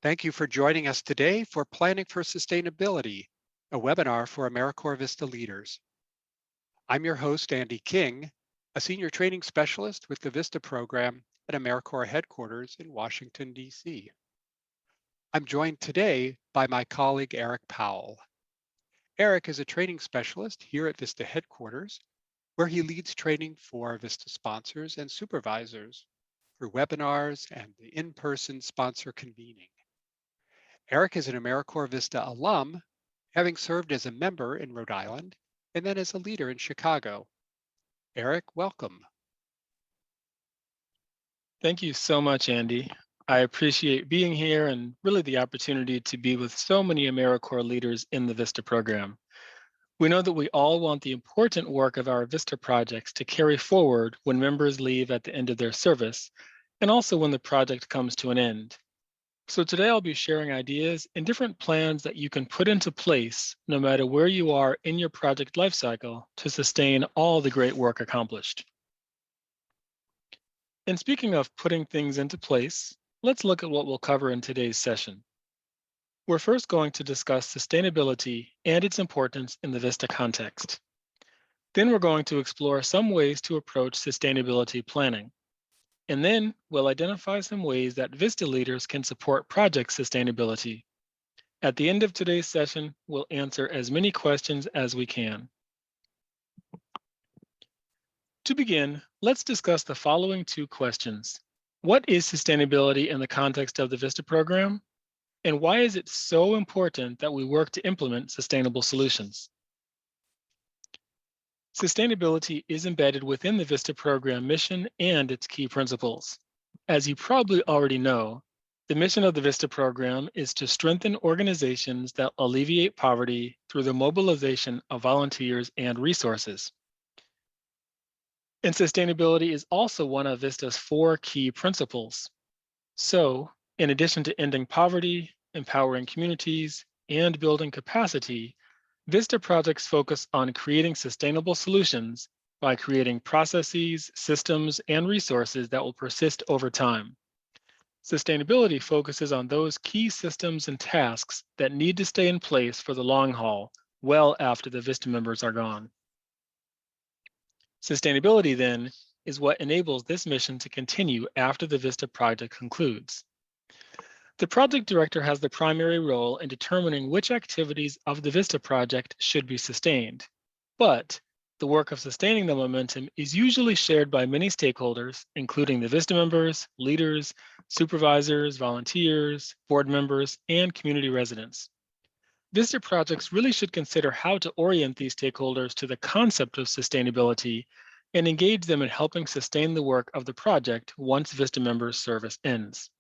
Thank you for joining us today for Planning for Sustainability, a webinar for AmeriCorps Vista leaders. I'm your host, Andy King, a senior training specialist with the VISTA program at AmeriCorps headquarters in Washington, D.C. I'm joined today by my colleague, Eric Powell. Eric is a training specialist here at VISTA headquarters, where he leads training for VISTA sponsors and supervisors through webinars and the in-person sponsor convening. Eric is an AmeriCorps Vista alum, having served as a member in Rhode Island and then as a leader in Chicago. Eric, welcome. Thank you so much, Andy. I appreciate being here and really the opportunity to be with so many AmeriCorps leaders in the VISTA program. We know that we all want the important work of our VISTA projects to carry forward when members leave at the end of their service, and also when the project comes to an end. So today I'll be sharing ideas and different plans that you can put into place no matter where you are in your project lifecycle to sustain all the great work accomplished. And speaking of putting things into place, let's look at what we'll cover in today's session. We're first going to discuss sustainability and its importance in the VISTA context. Then we're going to explore some ways to approach sustainability planning. And then we'll identify some ways that VISTA leaders can support project sustainability. At the end of today's session, we'll answer as many questions as we can. To begin, let's discuss the following two questions. What is sustainability in the context of the VISTA program? And why is it so important that we work to implement sustainable solutions? Sustainability is embedded within the VISTA program mission and its key principles. As you probably already know, the mission of the VISTA program is to strengthen organizations that alleviate poverty through the mobilization of volunteers and resources. And sustainability is also one of VISTA's 4 key principles. So, in addition to ending poverty, empowering communities, and building capacity, VISTA projects focus on creating sustainable solutions by creating processes, systems, and resources that will persist over time. Sustainability focuses on those key systems and tasks that need to stay in place for the long haul, well after the VISTA members are gone. Sustainability, then, is what enables this mission to continue after the VISTA project concludes. The project director has the primary role in determining which activities of the VISTA project should be sustained, but the work of sustaining the momentum is usually shared by many stakeholders, including the VISTA members, leaders, supervisors, volunteers, board members, and community residents. VISTA projects really should consider how to orient these stakeholders to the concept of sustainability and engage them in helping sustain the work of the project once VISTA members' service ends.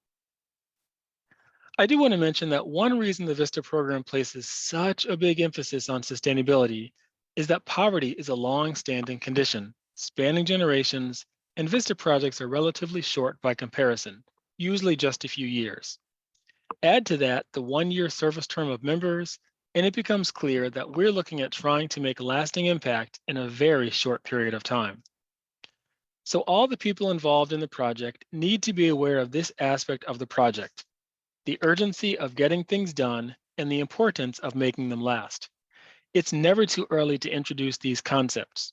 I do want to mention that one reason the VISTA program places such a big emphasis on sustainability is that poverty is a long-standing condition, spanning generations, and VISTA projects are relatively short by comparison, usually just a few years. Add to that the 1-year service term of members, and it becomes clear that we're looking at trying to make a lasting impact in a very short period of time. So all the people involved in the project need to be aware of this aspect of the project, the urgency of getting things done and the importance of making them last. It's never too early to introduce these concepts.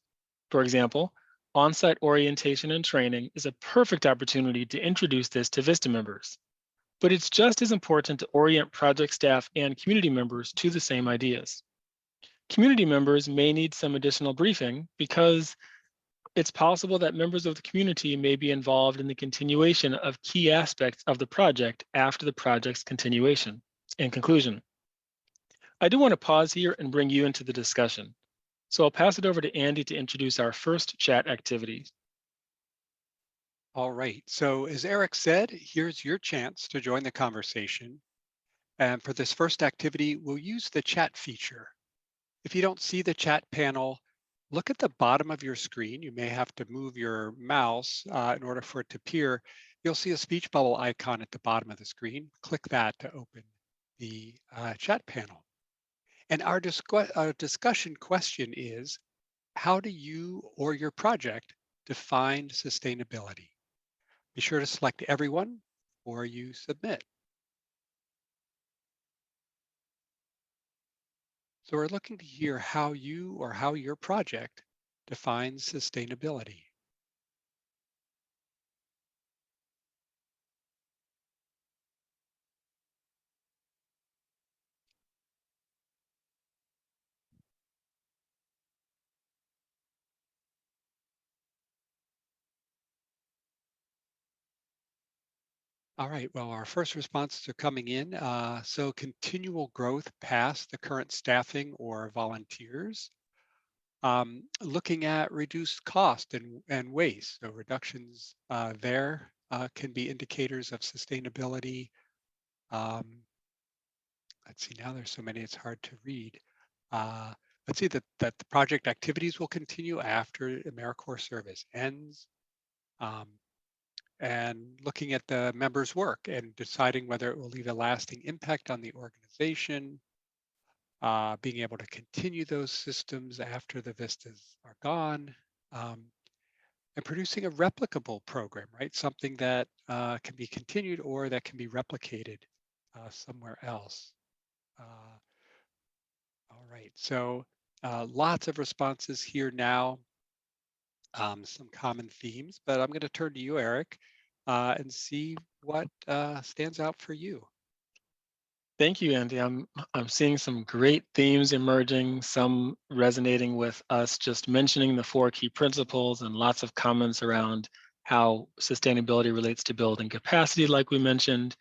For example, on-site orientation and training is a perfect opportunity to introduce this to VISTA members. But it's just as important to orient project staff and community members to the same ideas. Community members may need some additional briefing because it's possible that members of the community may be involved in the continuation of key aspects of the project after the project's continuation and conclusion. I do want to pause here and bring you into the discussion. So I'll pass it over to Andy to introduce our first chat activity. All right, so as Eric said, here's your chance to join the conversation. And for this first activity, we'll use the chat feature. If you don't see the chat panel, look at the bottom of your screen. You may have to move your mouse in order for it to appear. You'll see a speech bubble icon at the bottom of the screen. Click that to open the chat panel. And our discussion question is, how do you or your project define sustainability? Be sure to select everyone before you submit. So we're looking to hear how you or how your project defines sustainability. All right, well, our first responses are coming in. So continual growth past the current staffing or volunteers. Looking at reduced cost and waste. So reductions there can be indicators of sustainability. Um, let's see, now there's so many, it's hard to read. Uh, let's see that the project activities will continue after AmeriCorps service ends. Um, and looking at the members' work and deciding whether it will leave a lasting impact on the organization, being able to continue those systems after the vistas are gone, um, and producing a replicable program, right? Something that can be continued or that can be replicated somewhere else. Uh, all right, so lots of responses here now, some common themes, but I'm going to turn to you, Eric, and see what stands out for you. Thank you, Andy. I'm seeing some great themes emerging, some resonating with us just mentioning the four key principles and lots of comments around how sustainability relates to building capacity, like we mentioned.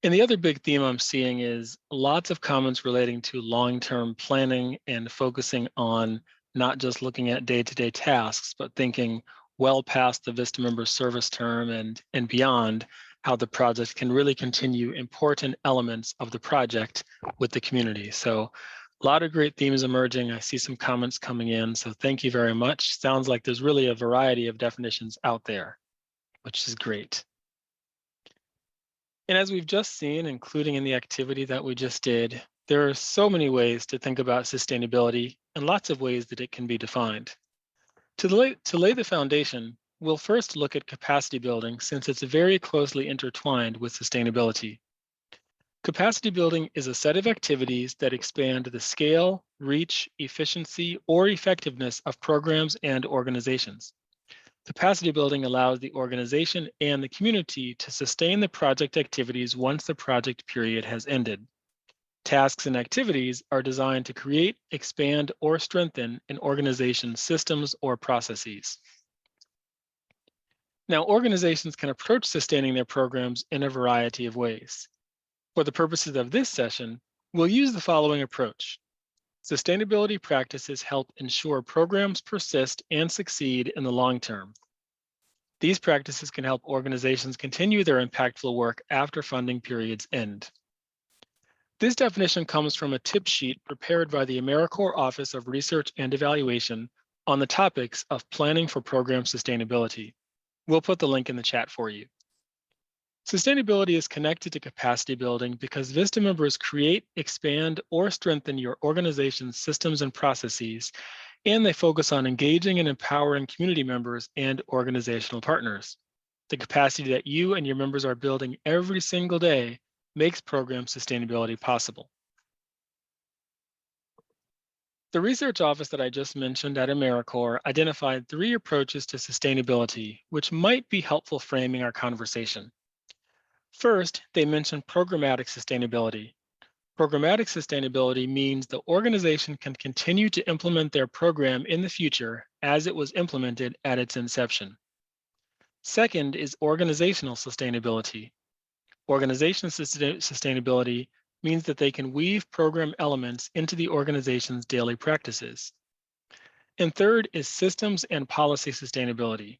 And the other big theme I'm seeing is lots of comments relating to long-term planning and focusing on not just looking at day-to-day tasks, but thinking well past the VISTA member service term and beyond, how the project can really continue important elements of the project with the community. So a lot of great themes emerging. I see some comments coming in, so thank you very much. Sounds like there's really a variety of definitions out there, which is great. And as we've just seen, including in the activity that we just did, there are so many ways to think about sustainability and lots of ways that it can be defined. To lay the foundation, we'll first look at capacity building since it's very closely intertwined with sustainability. Capacity building is a set of activities that expand the scale, reach, efficiency, or effectiveness of programs and organizations. Capacity building allows the organization and the community to sustain the project activities once the project period has ended. Tasks and activities are designed to create, expand, or strengthen an organization's systems or processes. Now, organizations can approach sustaining their programs in a variety of ways. For the purposes of this session, we'll use the following approach. Sustainability practices help ensure programs persist and succeed in the long term. These practices can help organizations continue their impactful work after funding periods end. This definition comes from a tip sheet prepared by the AmeriCorps Office of Research and Evaluation on the topics of planning for program sustainability. We'll put the link in the chat for you. Sustainability is connected to capacity building because VISTA members create, expand, or strengthen your organization's systems and processes, and they focus on engaging and empowering community members and organizational partners. The capacity that you and your members are building every single day makes program sustainability possible. The research office that I just mentioned at AmeriCorps identified 3 approaches to sustainability, which might be helpful framing our conversation. First, they mentioned programmatic sustainability. Programmatic sustainability means the organization can continue to implement their program in the future as it was implemented at its inception. Second is organizational sustainability. Organizational sustainability means that they can weave program elements into the organization's daily practices. And third is systems and policy sustainability.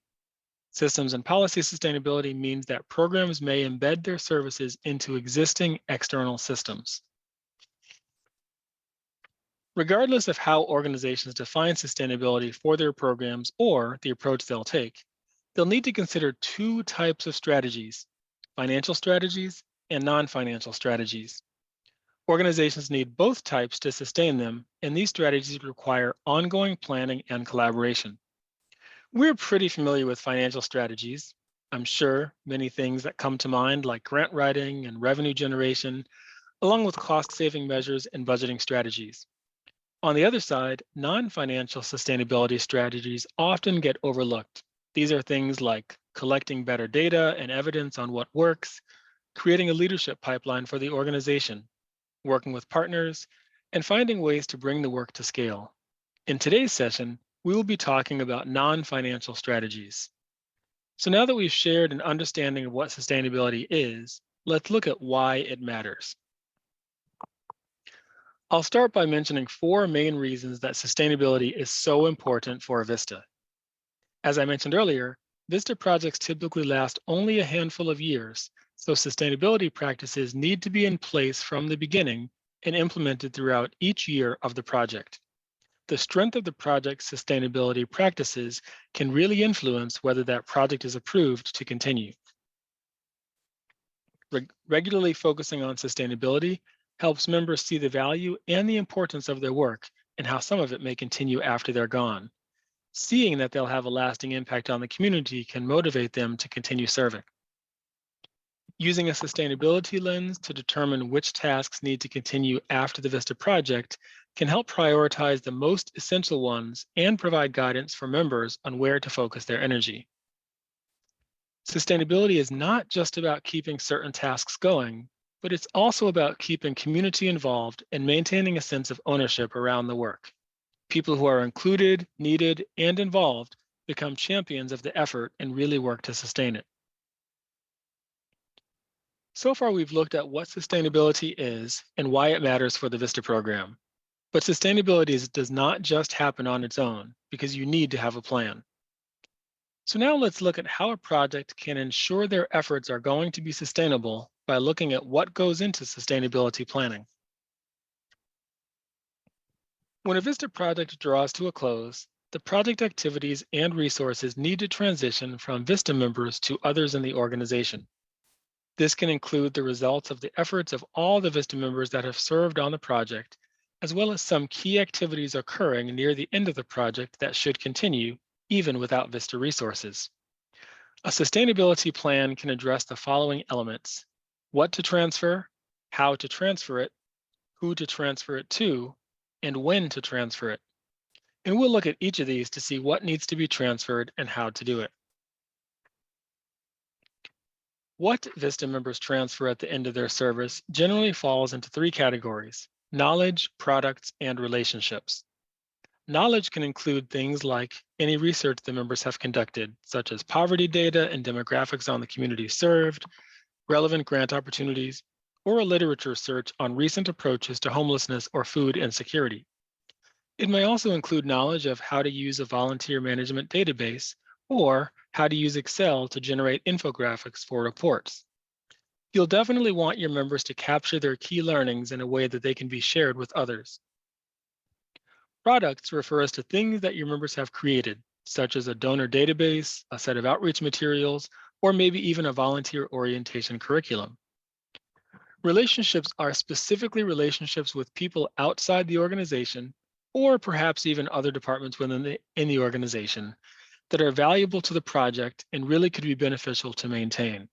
Systems and policy sustainability means that programs may embed their services into existing external systems. Regardless of how organizations define sustainability for their programs or the approach they'll take, they'll need to consider 2 types of strategies: financial strategies and non-financial strategies. Organizations need both types to sustain them, and these strategies require ongoing planning and collaboration. We're pretty familiar with financial strategies. I'm sure many things that come to mind, like grant writing and revenue generation, along with cost-saving measures and budgeting strategies. On the other side, non-financial sustainability strategies often get overlooked. These are things like collecting better data and evidence on what works, creating a leadership pipeline for the organization, working with partners, and finding ways to bring the work to scale. In today's session, we will be talking about non-financial strategies. So now that we've shared an understanding of what sustainability is, let's look at why it matters. I'll start by mentioning four main reasons that sustainability is so important for VISTA. As I mentioned earlier, VISTA projects typically last only a handful of years, so sustainability practices need to be in place from the beginning and implemented throughout each year of the project. The strength of the project's sustainability practices can really influence whether that project is approved to continue. Regularly focusing on sustainability helps members see the value and the importance of their work and how some of it may continue after they're gone. Seeing that they'll have a lasting impact on the community can motivate them to continue serving. Using a sustainability lens to determine which tasks need to continue after the VISTA project can help prioritize the most essential ones and provide guidance for members on where to focus their energy. Sustainability is not just about keeping certain tasks going, but it's also about keeping community involved and maintaining a sense of ownership around the work. People who are included, needed, and involved become champions of the effort and really work to sustain it. So far, we've looked at what sustainability is and why it matters for the VISTA program. But sustainability does not just happen on its own because you need to have a plan. So now let's look at how a project can ensure their efforts are going to be sustainable by looking at what goes into sustainability planning. When a VISTA project draws to a close, the project activities and resources need to transition from VISTA members to others in the organization. This can include the results of the efforts of all the VISTA members that have served on the project, as well as some key activities occurring near the end of the project that should continue even without VISTA resources. A sustainability plan can address the following elements: what to transfer, how to transfer it, who to transfer it to, and when to transfer it. And we'll look at each of these to see what needs to be transferred and how to do it. What VISTA members transfer at the end of their service generally falls into three categories: knowledge, products, and relationships. Knowledge can include things like any research the members have conducted, such as poverty data and demographics on the community served, relevant grant opportunities, or a literature search on recent approaches to homelessness or food insecurity. It may also include knowledge of how to use a volunteer management database or how to use Excel to generate infographics for reports. You'll definitely want your members to capture their key learnings in a way that they can be shared with others. Products refers to things that your members have created, such as a donor database, a set of outreach materials, or maybe even a volunteer orientation curriculum. Relationships are specifically relationships with people outside the organization, or perhaps even other departments within the organization, that are valuable to the project and really could be beneficial to maintain.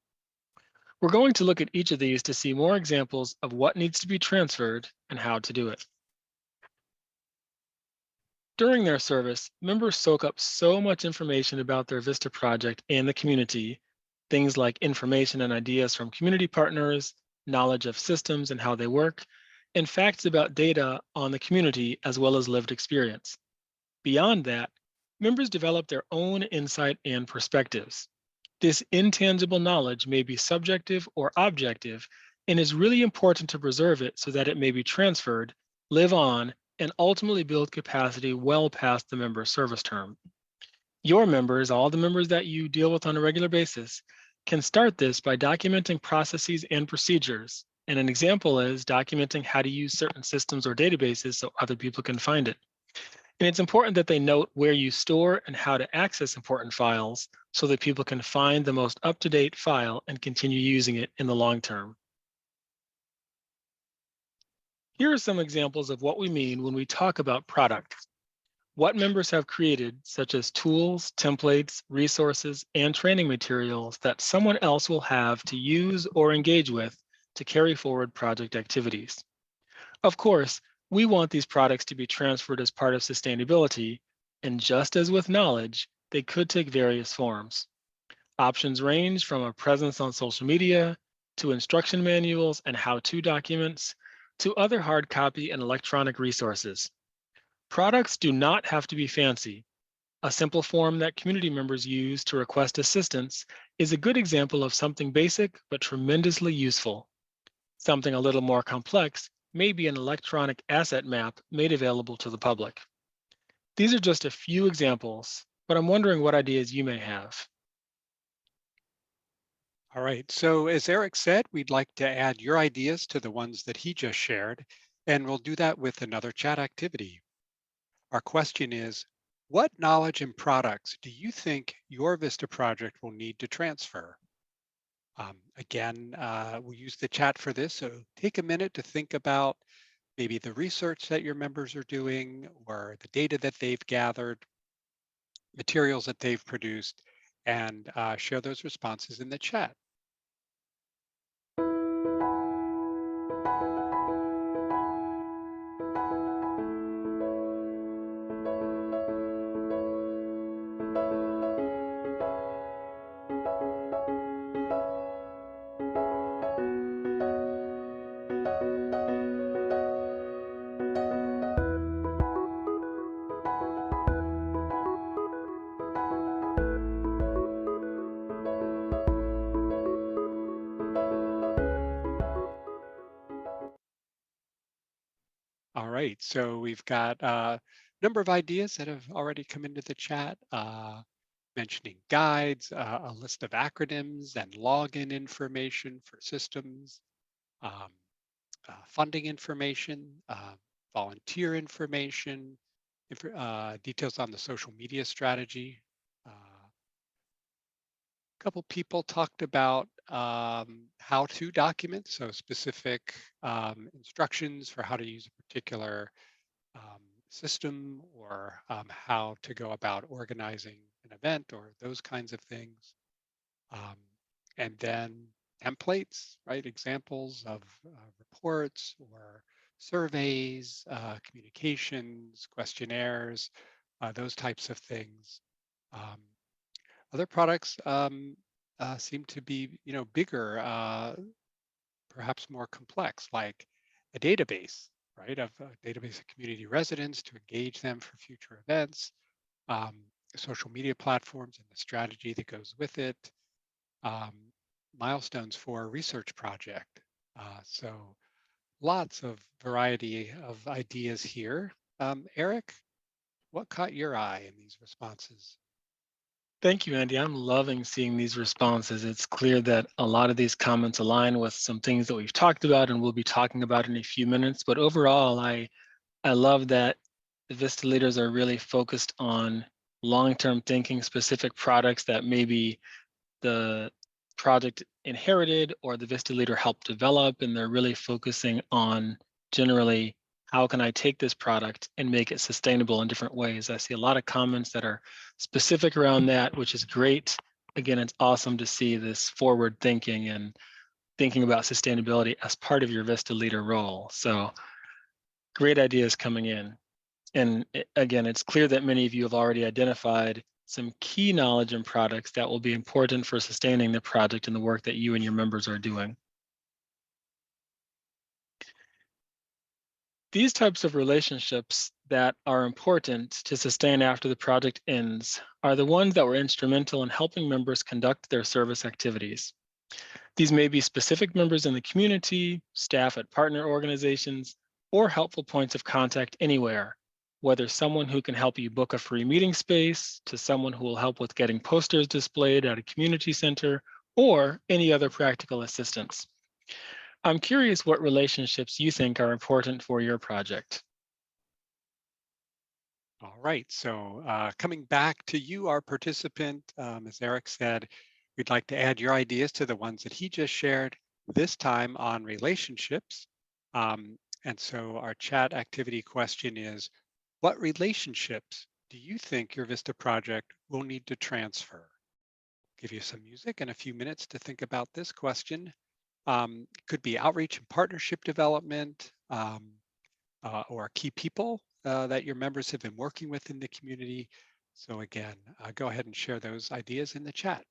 We're going to look at each of these to see more examples of what needs to be transferred and how to do it. During their service, members soak up so much information about their VISTA project and the community, things like information and ideas from community partners, knowledge of systems and how they work, and facts about data on the community as well as lived experience. Beyond that, members develop their own insight and perspectives. This intangible knowledge may be subjective or objective and is really important to preserve it so that it may be transferred, live on, and ultimately build capacity well past the member's service term. Your members, all the members that you deal with on a regular basis, can start this by documenting processes and procedures. And an example is documenting how to use certain systems or databases so other people can find it. And it's important that they note where you store and how to access important files so that people can find the most up-to-date file and continue using it in the long term. Here are some examples of what we mean when we talk about products. What members have created, such as tools, templates, resources, and training materials that someone else will have to use or engage with to carry forward project activities. Of course, We want these products to be transferred as part of sustainability, and just as with knowledge, they could take various forms. Options range from a presence on social media, to instruction manuals and how-to documents, to other hard copy and electronic resources. Products do not have to be fancy. A simple form that community members use to request assistance is a good example of something basic but tremendously useful. Something a little more complex may be an electronic asset map made available to the public. These are just a few examples, but I'm wondering what ideas you may have. All right, so as Eric said, we'd like to add your ideas to the ones that he just shared, and we'll do that with another chat activity. Our question is, what knowledge and products do you think your VISTA project will need to transfer? Again, we'll use the chat for this, so take a minute to think about maybe the research that your members are doing or the data that they've gathered, materials that they've produced, and share those responses in the chat. All right, so we've got a number of ideas that have already come into the chat, mentioning guides, a list of acronyms and login information for systems, um, funding information, volunteer information, details on the social media strategy. A couple people talked about how-to documents, so specific instructions for how to use a particular system or how to go about organizing an event or those kinds of things. Um, and then templates, right? Examples of reports or surveys, communications, questionnaires, those types of things. Um, Other products seem to be, bigger, perhaps more complex, like a database, right? Of a database of community residents to engage them for future events, um, social media platforms and the strategy that goes with it, um, milestones for a research project. So lots of variety of ideas here. Eric, what caught your eye in these responses? Thank you, Andy. I'm loving seeing these responses. It's clear that a lot of these comments align with some things that we've talked about and we'll be talking about in a few minutes. But overall, I love that the Vista leaders are really focused on long-term thinking, specific products that maybe the project inherited or the Vista leader helped develop, and they're really focusing on generally how can I take this product and make it sustainable in different ways. I see a lot of comments that are specific around that, which is great. Again, it's awesome to see this forward thinking and thinking about sustainability as part of your Vista leader role. So great ideas coming in. And again, it's clear that many of you have already identified some key knowledge and products that will be important for sustaining the project and the work that you and your members are doing. These types of relationships that are important to sustain after the project ends are the ones that were instrumental in helping members conduct their service activities. These may be specific members in the community, staff at partner organizations, or helpful points of contact anywhere, whether someone who can help you book a free meeting space, to someone who will help with getting posters displayed at a community center, or any other practical assistance. I'm curious what relationships you think are important for your project. All right, so coming back to you, our participant, as Eric said, we'd like to add your ideas to the ones that he just shared, this time on relationships. And so our chat activity question is, what relationships do you think your VISTA project will need to transfer? Give you some music and a few minutes to think about this question. Could be outreach and partnership development, or key people that your members have been working with in the community. So again, go ahead and share those ideas in the chat.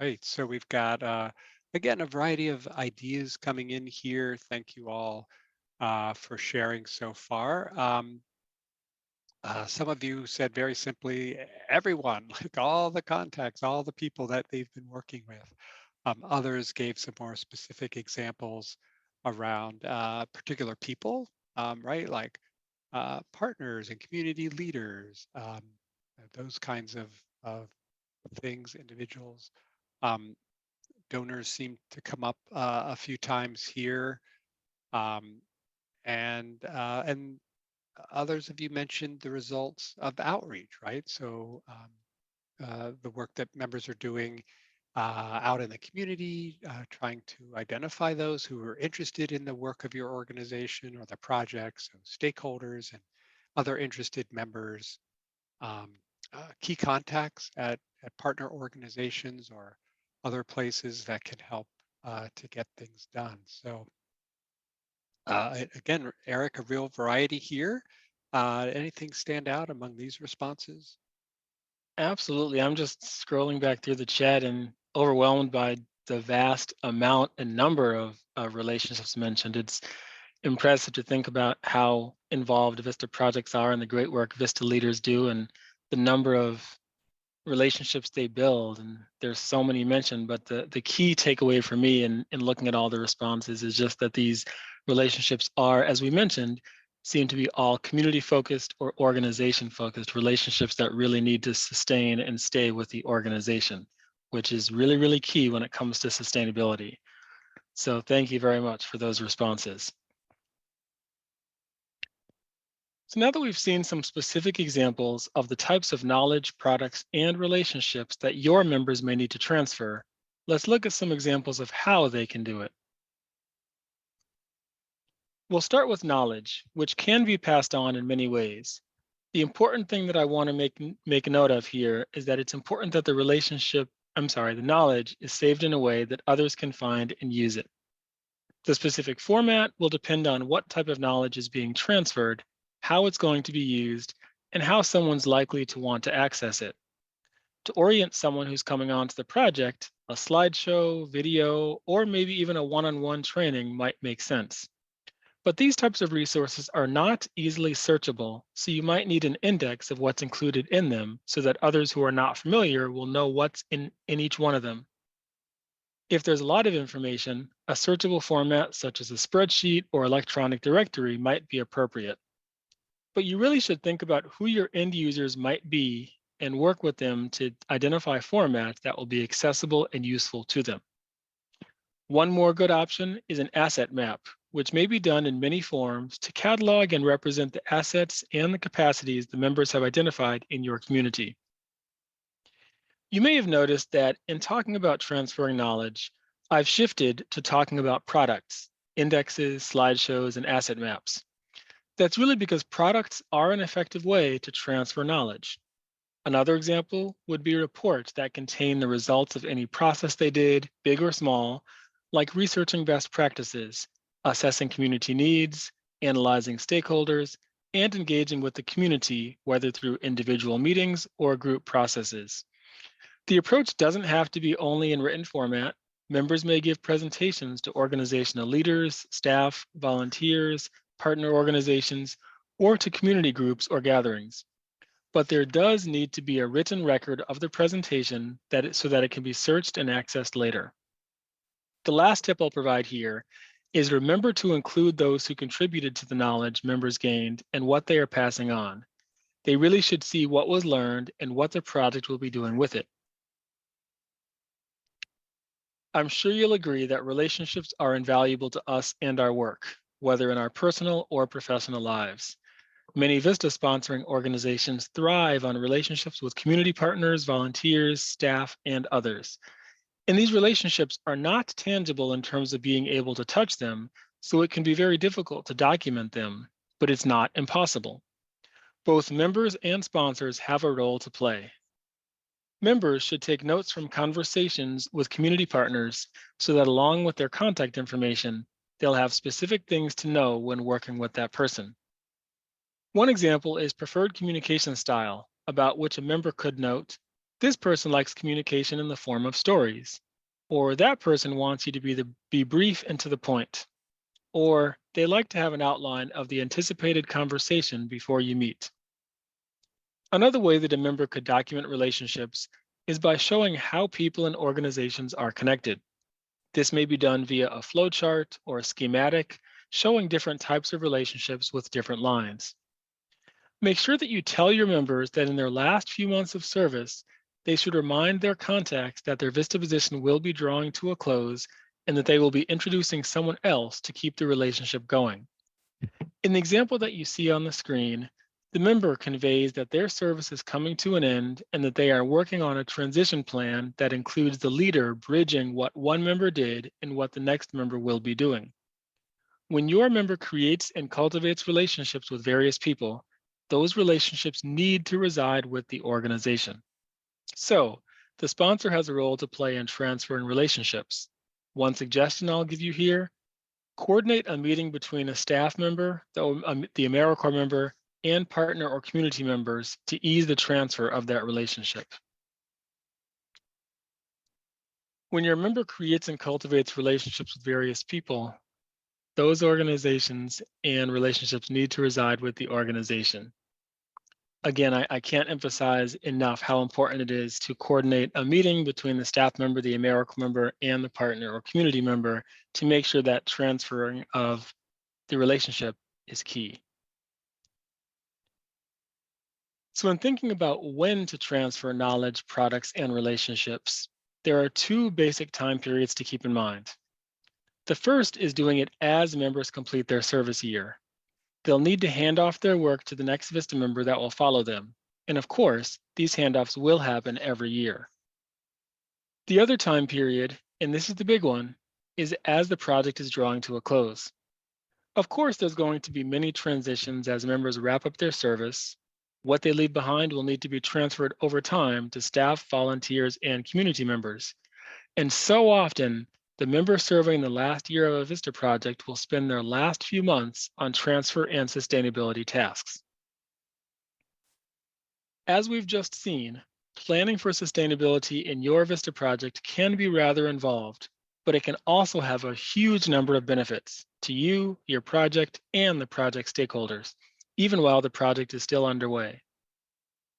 Right, so we've got, again, a variety of ideas coming in here. Thank you all for sharing so far. Some of you said very simply, everyone, like all the contacts, all the people that they've been working with. Others gave some more specific examples around particular people, right? Like partners and community leaders, those kinds of things, individuals. Um, Donors seem to come up a few times here, um, and others of you mentioned the results of outreach, right? So the work that members are doing out in the community, trying to identify those who are interested in the work of your organization or the project, so stakeholders and other interested members, um, key contacts at partner organizations or other places that can help to get things done. So again, Eric, a real variety here. Anything stand out among these responses? Absolutely. I'm just scrolling back through the chat and overwhelmed by the vast amount and number of relationships mentioned. It's impressive to think about how involved VISTA projects are and the great work VISTA leaders do and the number of relationships they build. And there's so many mentioned, but the key takeaway for me in looking at all the responses is just that these relationships are, as we mentioned, seem to be all community focused or organization focused relationships that really need to sustain and stay with the organization, which is really, really key when it comes to sustainability. So thank you very much for those responses. So now that we've seen some specific examples of the types of knowledge, products, and relationships that your members may need to transfer, let's look at some examples of how they can do it. We'll start with knowledge, which can be passed on in many ways. The important thing that I want to make note of here is that it's important that the knowledge is saved in a way that others can find and use it. The specific format will depend on what type of knowledge is being transferred, how it's going to be used, and how someone's likely to want to access it. To orient someone who's coming onto the project, a slideshow, video, or maybe even a one-on-one training might make sense. But these types of resources are not easily searchable, so you might need an index of what's included in them so that others who are not familiar will know what's in each one of them. If there's a lot of information, a searchable format such as a spreadsheet or electronic directory might be appropriate. But you really should think about who your end users might be and work with them to identify formats that will be accessible and useful to them. One more good option is an asset map, which may be done in many forms to catalog and represent the assets and the capacities the members have identified in your community. You may have noticed that in talking about transferring knowledge, I've shifted to talking about products, indexes, slideshows, and asset maps. That's really because products are an effective way to transfer knowledge. Another example would be reports that contain the results of any process they did, big or small, like researching best practices, assessing community needs, analyzing stakeholders, and engaging with the community, whether through individual meetings or group processes. The approach doesn't have to be only in written format. Members may give presentations to organizational leaders, staff, volunteers, partner organizations, or to community groups or gatherings. But there does need to be a written record of the presentation so that it can be searched and accessed later. The last tip I'll provide here is remember to include those who contributed to the knowledge members gained and what they are passing on. They really should see what was learned and what the project will be doing with it. I'm sure you'll agree that relationships are invaluable to us and our work, whether in our personal or professional lives. Many VISTA sponsoring organizations thrive on relationships with community partners, volunteers, staff, and others. And these relationships are not tangible in terms of being able to touch them, so it can be very difficult to document them, but it's not impossible. Both members and sponsors have a role to play. Members should take notes from conversations with community partners so that along with their contact information, they'll have specific things to know when working with that person. One example is preferred communication style, about which a member could note, this person likes communication in the form of stories, or that person wants you to be brief and to the point, or they like to have an outline of the anticipated conversation before you meet. Another way that a member could document relationships is by showing how people and organizations are connected. This may be done via a flowchart or a schematic showing different types of relationships with different lines. Make sure that you tell your members that in their last few months of service, they should remind their contacts that their VISTA position will be drawing to a close and that they will be introducing someone else to keep the relationship going. In the example that you see on the screen, the member conveys that their service is coming to an end and that they are working on a transition plan that includes the leader bridging what one member did and what the next member will be doing. When your member creates and cultivates relationships with various people, those relationships need to reside with the organization. So, the sponsor has a role to play in transferring relationships. One suggestion I'll give you here, coordinate a meeting between a staff member, the AmeriCorps member, and partner or community members to ease the transfer of that relationship. When your member creates and cultivates relationships with various people, those organizations and relationships need to reside with the organization. Again, I can't emphasize enough how important it is to coordinate a meeting between the staff member, the AmeriCorps member, and the partner or community member to make sure that transferring of the relationship is key. So in thinking about when to transfer knowledge, products, and relationships, there are two basic time periods to keep in mind. The first is doing it as members complete their service year. They'll need to hand off their work to the next VISTA member that will follow them. And of course, these handoffs will happen every year. The other time period, and this is the big one, is as the project is drawing to a close. Of course, there's going to be many transitions as members wrap up their service. What they leave behind will need to be transferred over time to staff, volunteers, and community members. And so often, the member serving the last year of a VISTA project will spend their last few months on transfer and sustainability tasks. As we've just seen, planning for sustainability in your VISTA project can be rather involved, but it can also have a huge number of benefits to you, your project, and the project stakeholders, even while the project is still underway.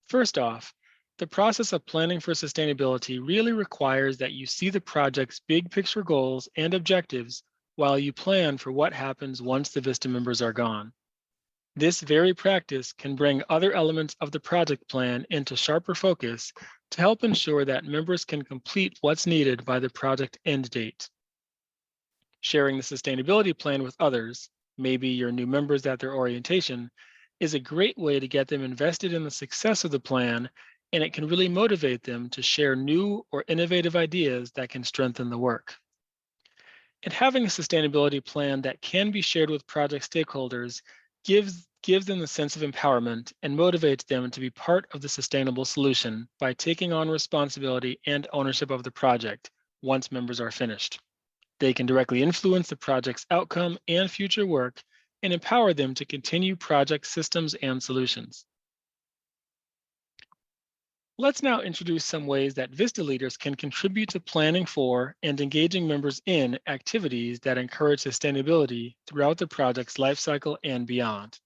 First off, the process of planning for sustainability really requires that you see the project's big picture goals and objectives while you plan for what happens once the VISTA members are gone. This very practice can bring other elements of the project plan into sharper focus to help ensure that members can complete what's needed by the project end date. Sharing the sustainability plan with others, maybe your new members at their orientation, is a great way to get them invested in the success of the plan, and it can really motivate them to share new or innovative ideas that can strengthen the work. And having a sustainability plan that can be shared with project stakeholders gives them the sense of empowerment and motivates them to be part of the sustainable solution by taking on responsibility and ownership of the project once members are finished. They can directly influence the project's outcome and future work and empower them to continue project systems and solutions. Let's now introduce some ways that VISTA leaders can contribute to planning for and engaging members in activities that encourage sustainability throughout the project's lifecycle and beyond.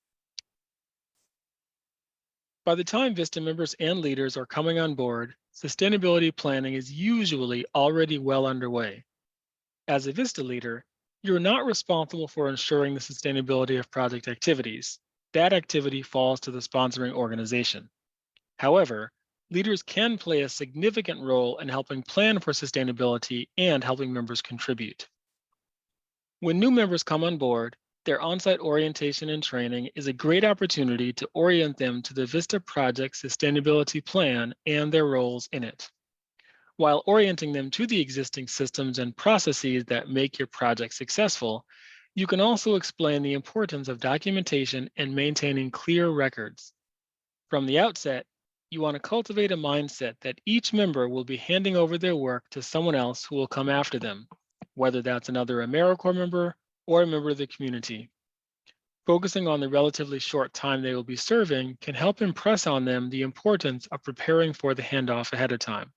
By the time VISTA members and leaders are coming on board, sustainability planning is usually already well underway. As a VISTA leader, You're not responsible for ensuring the sustainability of project activities. That activity falls to the sponsoring organization. However, leaders can play a significant role in helping plan for sustainability and helping members contribute. When new members come on board, their on-site orientation and training is a great opportunity to orient them to the VISTA project sustainability plan and their roles in it, while orienting them to the existing systems and processes that make your project successful. You can also explain the importance of documentation and maintaining clear records. From the outset, you want to cultivate a mindset that each member will be handing over their work to someone else who will come after them, whether that's another AmeriCorps member or a member of the community. Focusing on the relatively short time they will be serving can help impress on them the importance of preparing for the handoff ahead of time.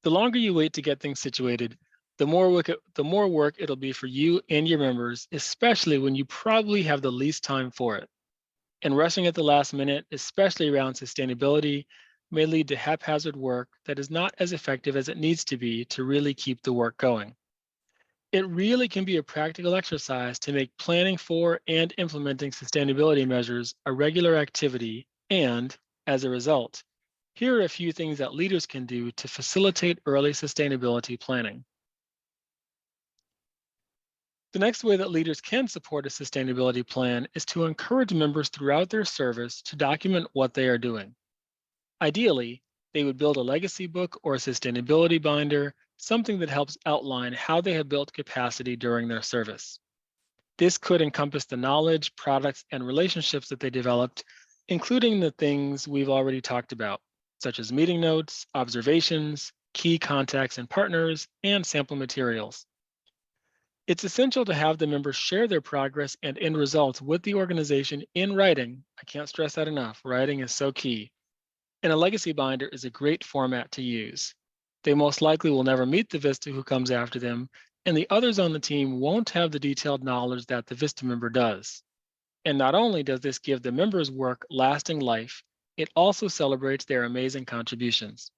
The longer you wait to get things situated, the more work it'll be for you and your members, especially when you probably have the least time for it. And rushing at the last minute, especially around sustainability, may lead to haphazard work that is not as effective as it needs to be to really keep the work going. It really can be a practical exercise to make planning for and implementing sustainability measures a regular activity, and, as a result, here are a few things that leaders can do to facilitate early sustainability planning. The next way that leaders can support a sustainability plan is to encourage members throughout their service to document what they are doing. Ideally, they would build a legacy book or a sustainability binder, something that helps outline how they have built capacity during their service. This could encompass the knowledge, products, and relationships that they developed, including the things we've already talked about, such as meeting notes, observations, key contacts and partners, and sample materials. It's essential to have the members share their progress and end results with the organization in writing. I can't stress that enough. Writing is so key. And a legacy binder is a great format to use. They most likely will never meet the VISTA who comes after them, and the others on the team won't have the detailed knowledge that the VISTA member does. And not only does this give the members' work lasting life, it also celebrates their amazing contributions.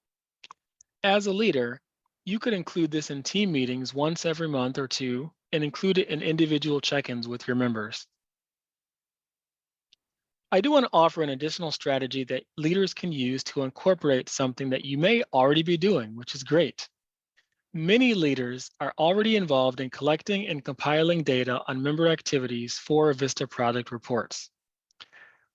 As a leader, you could include this in team meetings once every month or two and include it in individual check-ins with your members. I do want to offer an additional strategy that leaders can use to incorporate something that you may already be doing, which is great. Many leaders are already involved in collecting and compiling data on member activities for VISTA project reports.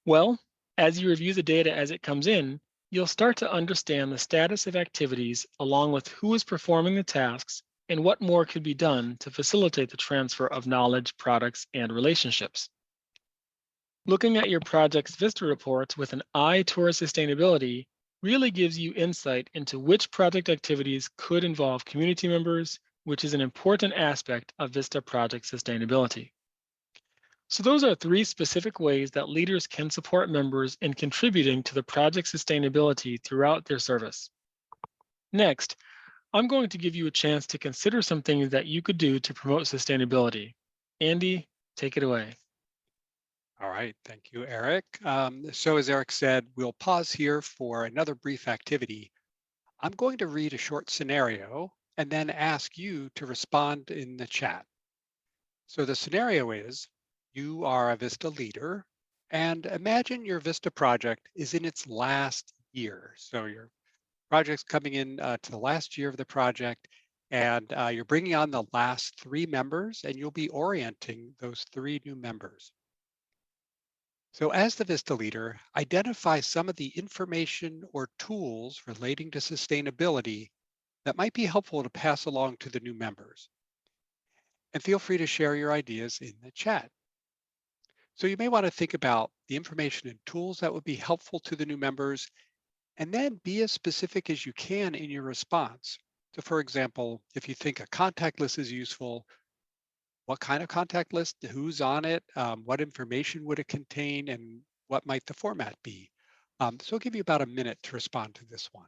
Well, as you review the data as it comes in, you'll start to understand the status of activities along with who is performing the tasks and what more could be done to facilitate the transfer of knowledge, products, and relationships. Looking at your project's VISTA reports with an eye toward sustainability really gives you insight into which project activities could involve community members, which is an important aspect of VISTA project sustainability. So those are three specific ways that leaders can support members in contributing to the project sustainability throughout their service. Next, I'm going to give you a chance to consider some things that you could do to promote sustainability. Andy, take it away. All right, thank you, Eric. So as Eric said, we'll pause here for another brief activity. I'm going to read a short scenario and then ask you to respond in the chat. So the scenario is, you are a VISTA leader and imagine your VISTA project is in its last year. So your project's coming in to the last year of the project, and you're bringing on the last 3 members, and you'll be orienting those 3 new members. So as the VISTA leader, identify some of the information or tools relating to sustainability that might be helpful to pass along to the new members. And feel free to share your ideas in the chat. So you may want to think about the information and tools that would be helpful to the new members, and then be as specific as you can in your response. So for example, if you think a contact list is useful, what kind of contact list, who's on it, what information would it contain, and what might the format be? So I'll give you about a minute to respond to this one.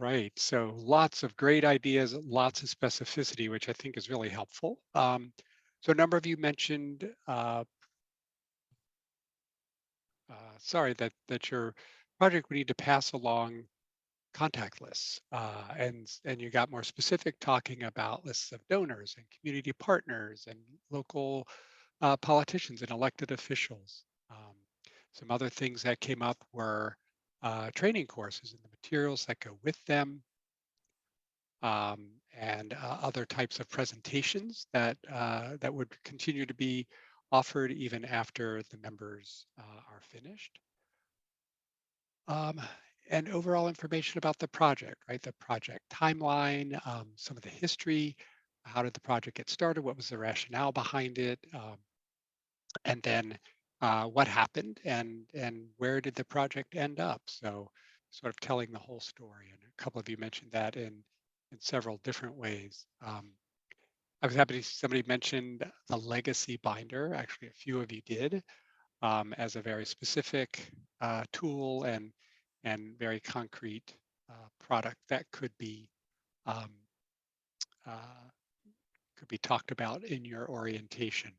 right. So lots of great ideas, lots of specificity, which I think is really helpful. So a number of you mentioned, sorry, that your project would need to pass along contact lists, and you got more specific talking about lists of donors and community partners and local politicians and elected officials. Some other things that came up were training courses and the materials that go with them, and other types of presentations that would continue to be offered even after the members are finished. Um, and overall information about the project, right? The project timeline, some of the history, how did the project get started? What was the rationale behind it? And then what happened and where did the project end up? So sort of telling the whole story. And a couple of you mentioned that in several different ways. I was happy to see somebody mentioned the legacy binder. Actually, a few of you did, as a very specific tool and very concrete product that um, uh, could be talked about in your orientation.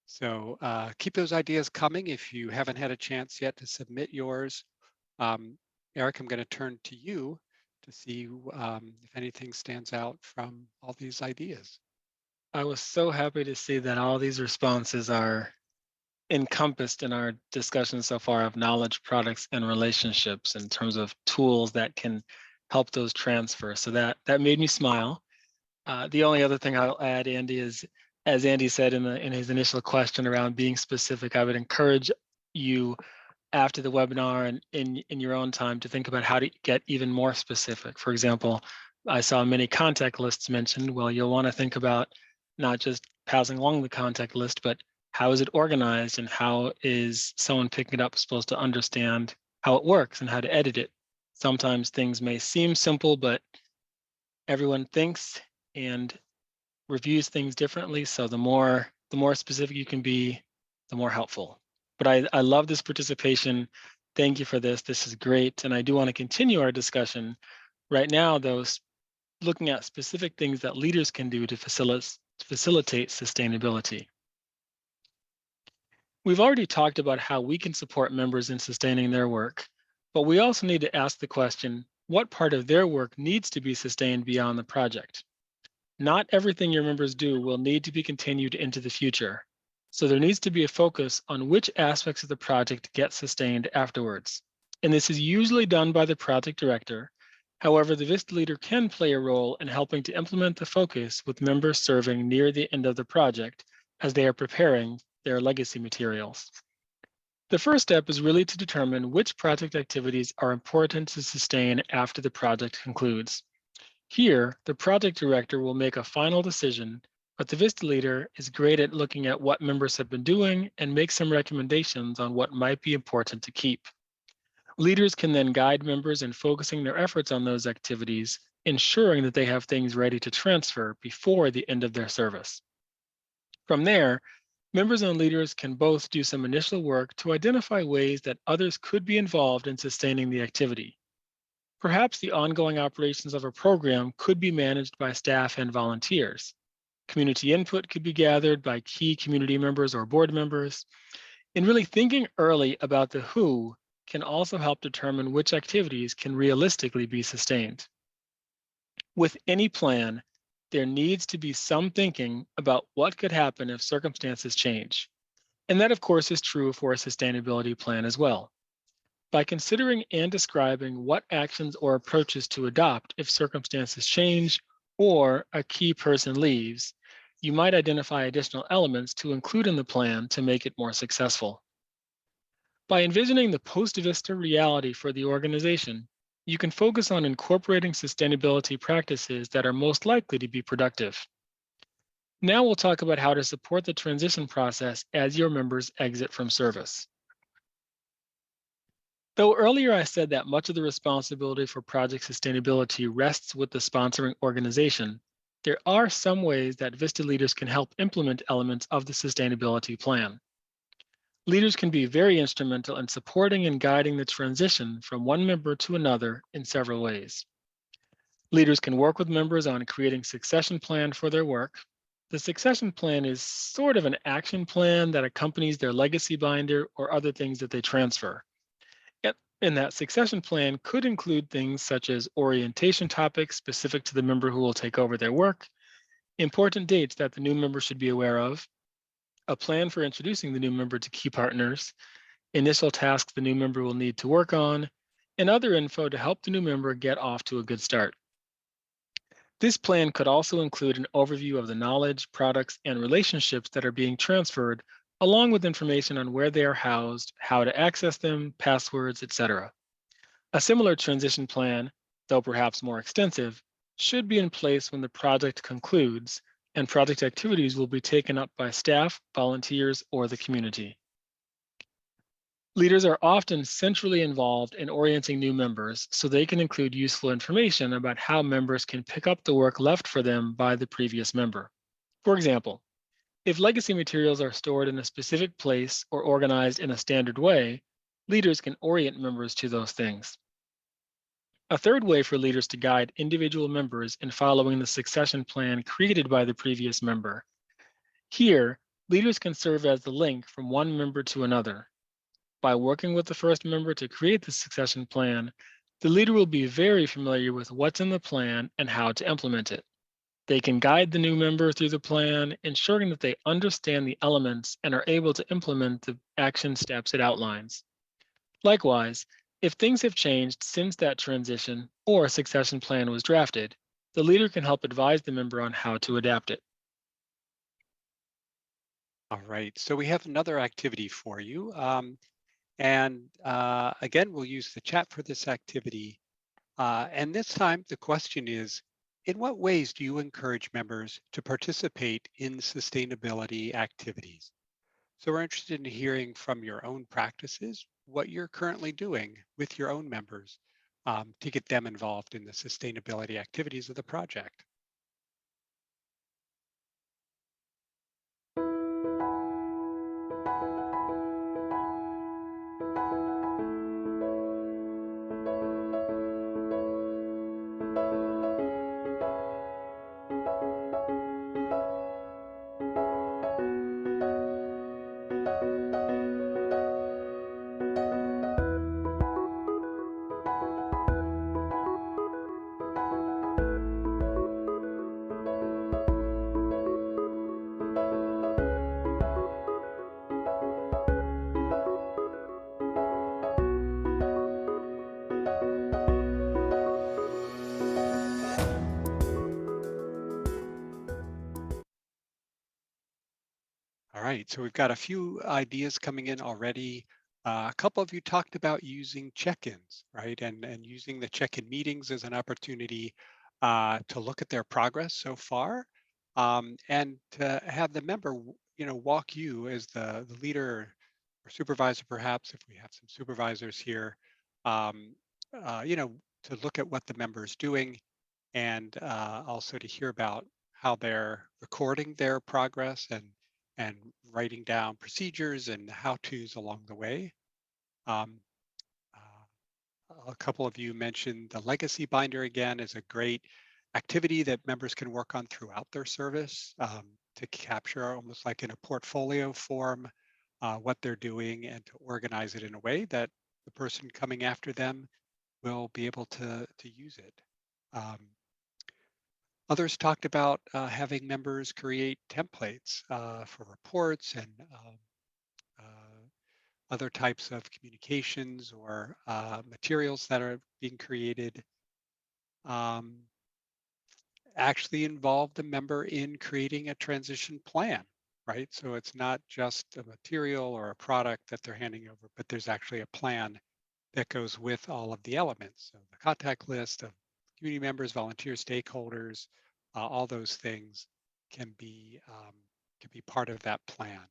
So keep those ideas coming. If you haven't had a chance yet to submit yours, um, Eric, I'm going to turn to you to see if anything stands out from all these ideas. I was so happy to see that all these responses are encompassed in our discussion so far of knowledge, products, and relationships in terms of tools that can help those transfer. So that made me smile. The only other thing I'll add, Andy, is as Andy said in his initial question around being specific, I would encourage you after the webinar and in your own time to think about how to get even more specific. For example, I saw many contact lists mentioned. Well, you'll want to think about not just passing along the contact list, but how is it organized and how is someone picking it up supposed to understand how it works and how to edit it. Sometimes things may seem simple, but everyone thinks and reviews things differently. So the more specific you can be, the more helpful. But I love this participation. Thank you for this. This is great. And I do want to continue our discussion right now, though, looking at specific things that leaders can do to facilitate sustainability. We've already talked about how we can support members in sustaining their work, but we also need to ask the question, what part of their work needs to be sustained beyond the project? Not everything your members do will need to be continued into the future. So there needs to be a focus on which aspects of the project get sustained afterwards. And this is usually done by the project director. However, the VISTA leader can play a role in helping to implement the focus with members serving near the end of the project as they are preparing their legacy materials. The first step is really to determine which project activities are important to sustain after the project concludes. Here, the project director will make a final decision, but the VISTA leader is great at looking at what members have been doing and make some recommendations on what might be important to keep. Leaders can then guide members in focusing their efforts on those activities, ensuring that they have things ready to transfer before the end of their service. From there, members and leaders can both do some initial work to identify ways that others could be involved in sustaining the activity. Perhaps the ongoing operations of a program could be managed by staff and volunteers. Community input could be gathered by key community members or board members. And really thinking early about the who can also help determine which activities can realistically be sustained. With any plan, there needs to be some thinking about what could happen if circumstances change. And that, of course, is true for a sustainability plan as well. By considering and describing what actions or approaches to adopt if circumstances change or a key person leaves, you might identify additional elements to include in the plan to make it more successful. By envisioning the post-VISTA reality for the organization, you can focus on incorporating sustainability practices that are most likely to be productive. Now we'll talk about how to support the transition process as your members exit from service. Though earlier I said that much of the responsibility for project sustainability rests with the sponsoring organization, there are some ways that VISTA leaders can help implement elements of the sustainability plan. Leaders can be very instrumental in supporting and guiding the transition from one member to another in several ways. Leaders can work with members on creating succession plan for their work. The succession plan is sort of an action plan that accompanies their legacy binder or other things that they transfer. And and that succession plan could include things such as orientation topics specific to the member who will take over their work, important dates that the new member should be aware of, a plan for introducing the new member to key partners, initial tasks the new member will need to work on, and other info to help the new member get off to a good start. This plan could also include an overview of the knowledge, products, and relationships that are being transferred, along with information on where they are housed, how to access them, passwords, etc. A similar transition plan, though perhaps more extensive, should be in place when the project concludes, and project activities will be taken up by staff, volunteers, or the community. Leaders are often centrally involved in orienting new members so they can include useful information about how members can pick up the work left for them by the previous member. For example, if legacy materials are stored in a specific place or organized in a standard way, leaders can orient members to those things. A third way for leaders to guide individual members in following the succession plan created by the previous member. Here, leaders can serve as the link from one member to another. By working with the first member to create the succession plan, the leader will be very familiar with what's in the plan and how to implement it. They can guide the new member through the plan, ensuring that they understand the elements and are able to implement the action steps it outlines. Likewise, if things have changed since that transition or a succession plan was drafted, the leader can help advise the member on how to adapt it. All right, so we have another activity for you. And again, we'll use the chat for this activity. And this time the question is, in what ways do you encourage members to participate in sustainability activities? So we're interested in hearing from your own practices, what you're currently doing with your own members to get them involved in the sustainability activities of the project. All right, so we've got a few ideas coming in already. A couple of you talked about using check-ins, right? And using the check-in meetings as an opportunity to look at their progress so far, and to have the member, walk you as the leader or supervisor, perhaps, if we have some supervisors here, um, to look at what the member is doing and also to hear about how they're recording their progress and writing down procedures and how-tos along the way. Um, a couple of you mentioned the legacy binder again is a great activity that members can work on throughout their service to capture almost like in a portfolio form what they're doing and to organize it in a way that the person coming after them will be able to use it. Um, Others talked about having members create templates for reports and uh, other types of communications or materials that are being created. Um, Actually involve the member in creating a transition plan, right? So it's not just a material or a product that they're handing over, but there's actually a plan that goes with all of the elements. So the contact list of community members, volunteers, stakeholders, all those things can be can be part of that plan.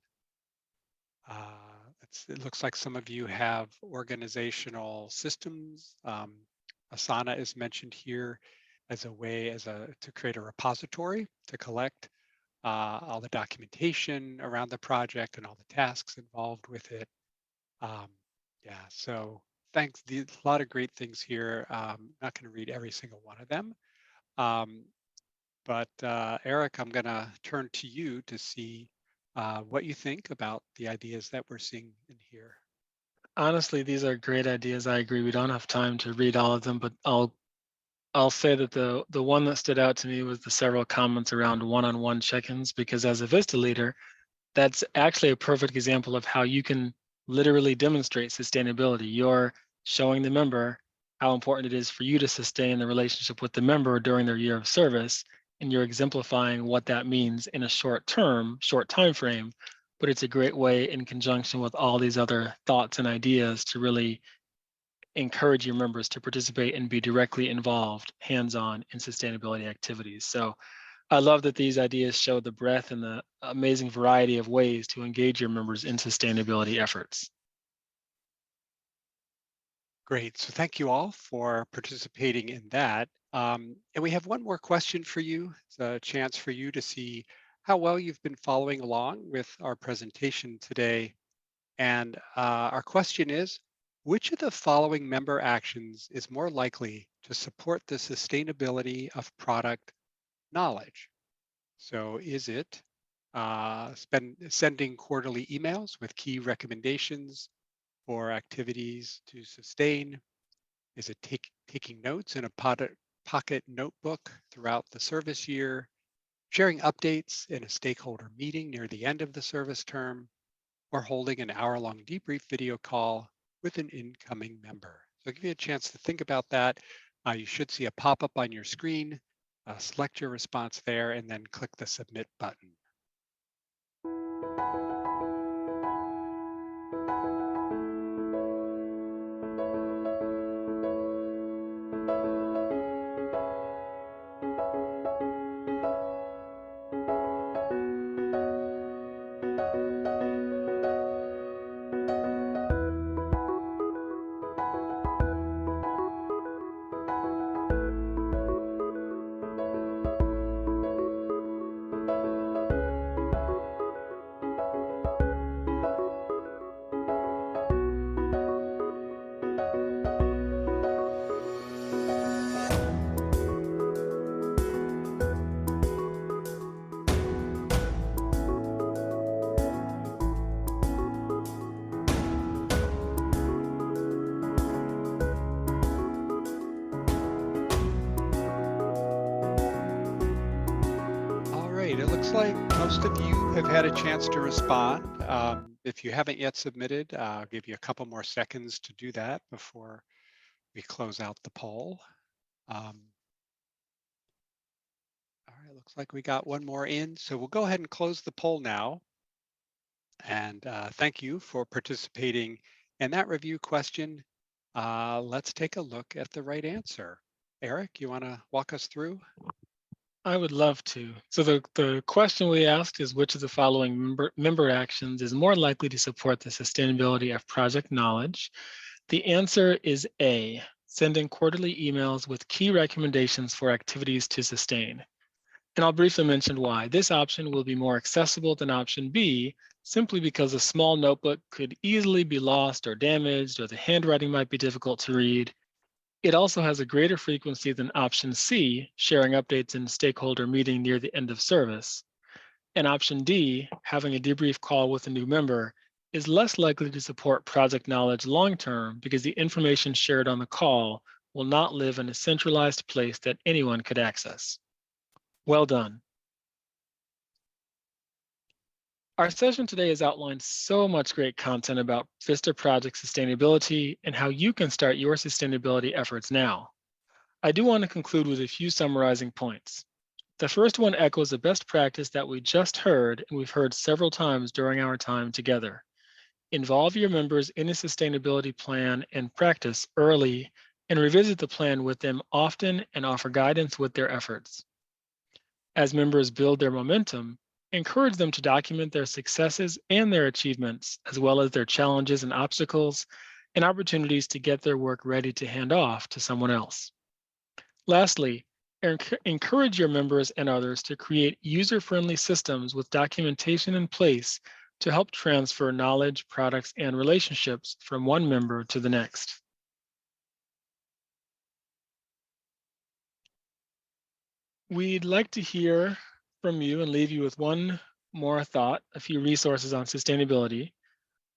It looks like some of you have organizational systems. Asana is mentioned here as a way to create a repository to collect all the documentation around the project and all the tasks involved with it. Um, yeah, so thanks. A lot of great things here. Not going to read every single one of them, But Eric, I'm going to turn to you to see what you think about the ideas that we're seeing in here. Honestly, these are great ideas. I agree. We don't have time to read all of them, but I'll say that the one that stood out to me was the several comments around one-on-one check-ins, because as a Vista leader, that's actually a perfect example of how you can literally demonstrate sustainability. You're showing the member how important it is for you to sustain the relationship with the member during their year of service, and you're exemplifying what that means in a short time frame. But it's a great way, in conjunction with all these other thoughts and ideas, to really encourage your members to participate and be directly involved, hands-on in sustainability activities. So I love that these ideas show the breadth and the amazing variety of ways to engage your members in sustainability efforts. Great. So thank you all for participating in that. And we have one more question for you. It's a chance for you to see how well you've been following along with our presentation today. And our question is, which of the following member actions is more likely to support the sustainability of product knowledge? So is it sending quarterly emails with key recommendations for activities to sustain? Is it taking notes in a pocket notebook throughout the service year? Sharing updates in a stakeholder meeting near the end of the service term? Or holding an hour-long debrief video call with an incoming member? So I'll give you a chance to think about that. You should see a pop-up on your screen. Select your response there and then click the submit button. All right, it looks like most of you have had a chance to respond. If you haven't yet submitted, I'll give you a couple more seconds to do that before we close out the poll. All right, looks like we got one more in. So we'll go ahead and close the poll now. And thank you for participating in that review question. Let's take a look at the right answer. Eric, you want to walk us through? I would love to. So the question we asked is, which of the following member actions is more likely to support the sustainability of project knowledge? The answer is A, sending quarterly emails with key recommendations for activities to sustain. And I'll briefly mention why. This option will be more accessible than option B, simply because a small notebook could easily be lost or damaged, or the handwriting might be difficult to read. It also has a greater frequency than option C, sharing updates in stakeholder meeting near the end of service. And option D, having a debrief call with a new member, is less likely to support project knowledge long-term, because the information shared on the call will not live in a centralized place that anyone could access. Well done. Our session today has outlined so much great content about VISTA project sustainability and how you can start your sustainability efforts now. I do want to conclude with a few summarizing points. The first one echoes a best practice that we just heard, and we've heard several times during our time together. Involve your members in a sustainability plan and practice early, and revisit the plan with them often and offer guidance with their efforts. As members build their momentum, encourage them to document their successes and their achievements, as well as their challenges and obstacles, and opportunities to get their work ready to hand off to someone else. Lastly, encourage your members and others to create user-friendly systems with documentation in place to help transfer knowledge, products, and relationships from one member to the next. We'd like to hear from you and leave you with one more thought, a few resources on sustainability.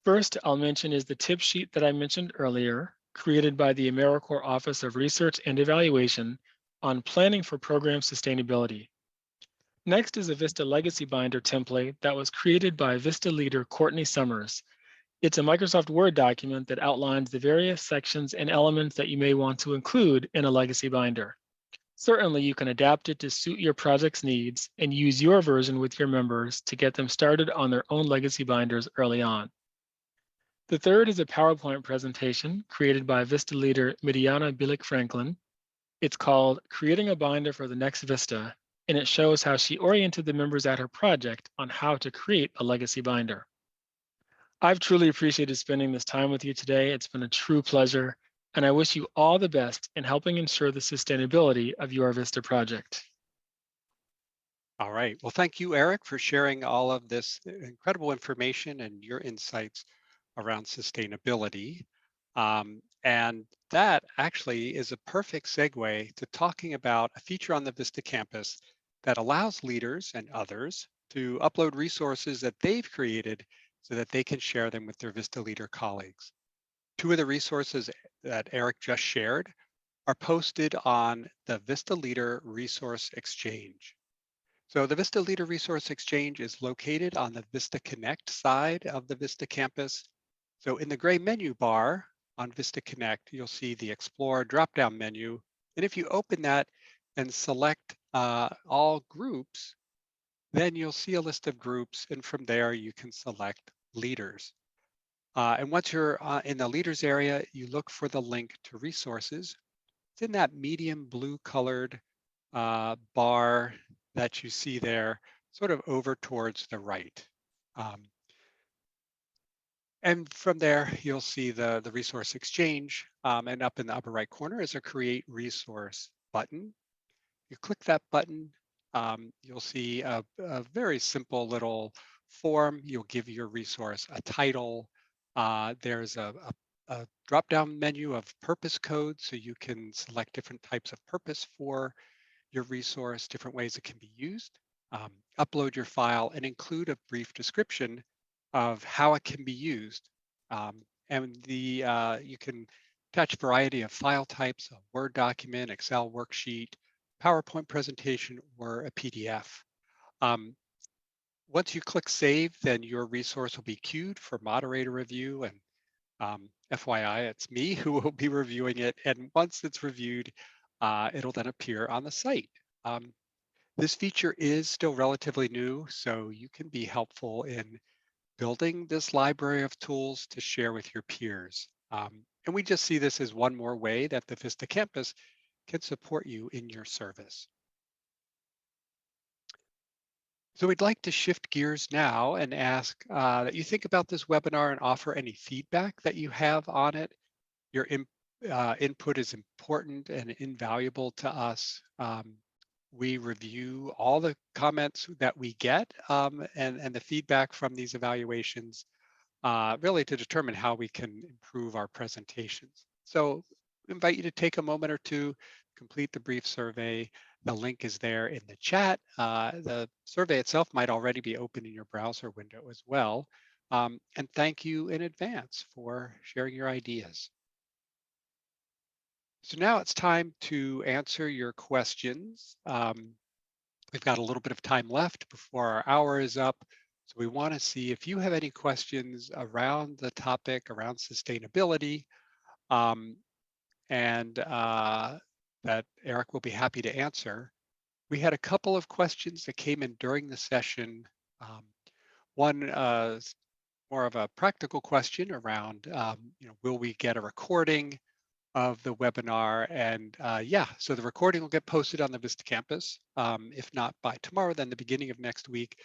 First, I'll mention is the tip sheet that I mentioned earlier, created by the AmeriCorps Office of Research and Evaluation on planning for program sustainability. Next is a VISTA Legacy Binder template that was created by VISTA leader Courtney Summers. It's a Microsoft Word document that outlines the various sections and elements that you may want to include in a legacy binder. Certainly, you can adapt it to suit your project's needs and use your version with your members to get them started on their own legacy binders early on. The third is a PowerPoint presentation created by VISTA leader Midiana Bilic Franklin. It's called Creating a Binder for the Next VISTA, and it shows how she oriented the members at her project on how to create a legacy binder. I've truly appreciated spending this time with you today. It's been a true pleasure, and I wish you all the best in helping ensure the sustainability of your VISTA project. All right. Well, thank you, Eric, for sharing all of this incredible information and your insights around sustainability. And that actually is a perfect segue to talking about a feature on the Vista campus that allows leaders and others to upload resources that they've created so that they can share them with their Vista leader colleagues. Two of the resources that Eric just shared are posted on the Vista Leader Resource Exchange. So the Vista Leader Resource Exchange is located on the Vista Connect side of the Vista campus. So in the gray menu bar on Vista Connect, you'll see the Explore drop-down menu. And if you open that and select all groups, then you'll see a list of groups. And from there, you can select leaders. And once you're in the leaders area, you look for the link to resources. It's in that medium blue colored bar that you see there, sort of over towards the right. And from there, you'll see the resource exchange, and up in the upper right corner is a create resource button. You click that button, you'll see a very simple little form. You'll give your resource a title. There's a drop-down menu of purpose codes, so you can select different types of purpose for your resource, different ways it can be used, upload your file, and include a brief description of how it can be used. You can attach a variety of file types, a Word document, Excel worksheet, PowerPoint presentation, or a PDF. Um, Once you click save, then your resource will be queued for moderator review. And FYI, it's me who will be reviewing it. And once it's reviewed, it'll then appear on the site. Um, this feature is still relatively new, so you can be helpful in building this library of tools to share with your peers. And we just see this as one more way that the Vista campus can support you in your service. So we'd like to shift gears now and ask that you think about this webinar and offer any feedback that you have on it. Your input is important and invaluable to us. We review all the comments that we get and the feedback from these evaluations really to determine how we can improve our presentations. So I invite you to take a moment or two, complete the brief survey. The link is there in the chat. The survey itself might already be open in your browser window as well. And thank you in advance for sharing your ideas. So now it's time to answer your questions. We've got a little bit of time left before our hour is up. So we want to see if you have any questions around the topic, around sustainability, um, and that Eric will be happy to answer. We had a couple of questions that came in during the session. One is more of a practical question around, will we get a recording of the webinar? And yeah, so the recording will get posted on the Vista campus. If not by tomorrow, then the beginning of next week.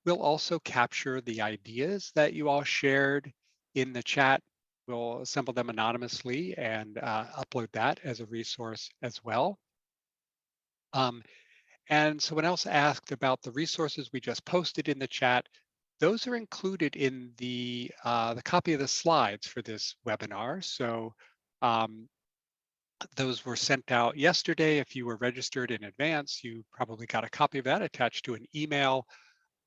We'll also capture the ideas that you all shared in the chat. We'll assemble them anonymously and upload that as a resource as well. And someone else asked about the resources we just posted in the chat. Those are included in the copy of the slides for this webinar. So Those were sent out yesterday. If you were registered in advance, you probably got a copy of that attached to an email.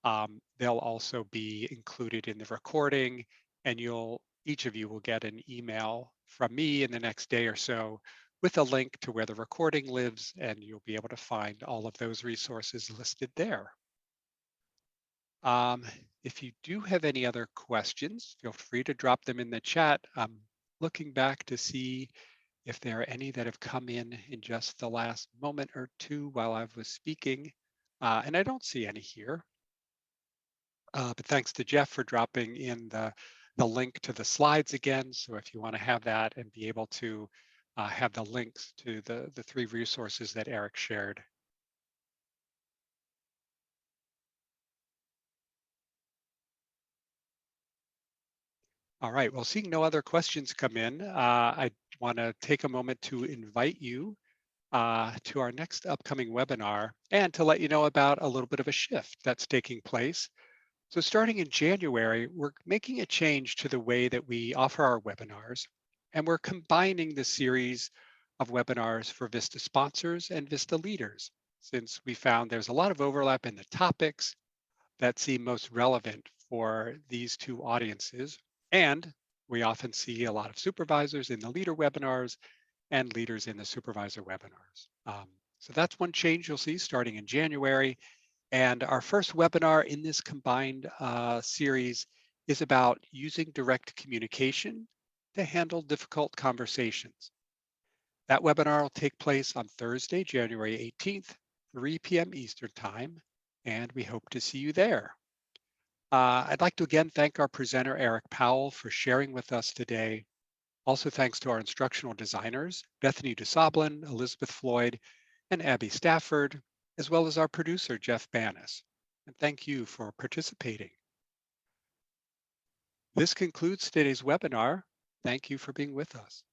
They'll also be included in the recording, and each of you will get an email from me in the next day or so with a link to where the recording lives, and you'll be able to find all of those resources listed there. Um, if you do have any other questions, feel free to drop them in the chat. I'm looking back to see if there are any that have come in just the last moment or two while I was speaking, and I don't see any here. But thanks to Jeff for dropping in the link to the slides again. So if you want to have that and be able to have the links to the three resources that Eric shared. All right, well, seeing no other questions come in, I want to take a moment to invite you to our next upcoming webinar and to let you know about a little bit of a shift that's taking place. So starting in January, we're making a change to the way that we offer our webinars, and we're combining the series of webinars for VISTA sponsors and VISTA leaders, since we found there's a lot of overlap in the topics that seem most relevant for these two audiences. And we often see a lot of supervisors in the leader webinars and leaders in the supervisor webinars. So that's one change you'll see starting in January. And our first webinar in this combined series is about using direct communication to handle difficult conversations. That webinar will take place on Thursday, January 18th, 3 p.m. Eastern Time, and we hope to see you there. I'd like to again thank our presenter, Eric Powell, for sharing with us today. Also thanks to our instructional designers, Bethany DeSoblin, Elizabeth Floyd, and Abby Stafford, as well as our producer, Jeff Bannis. And thank you for participating. This concludes today's webinar. Thank you for being with us.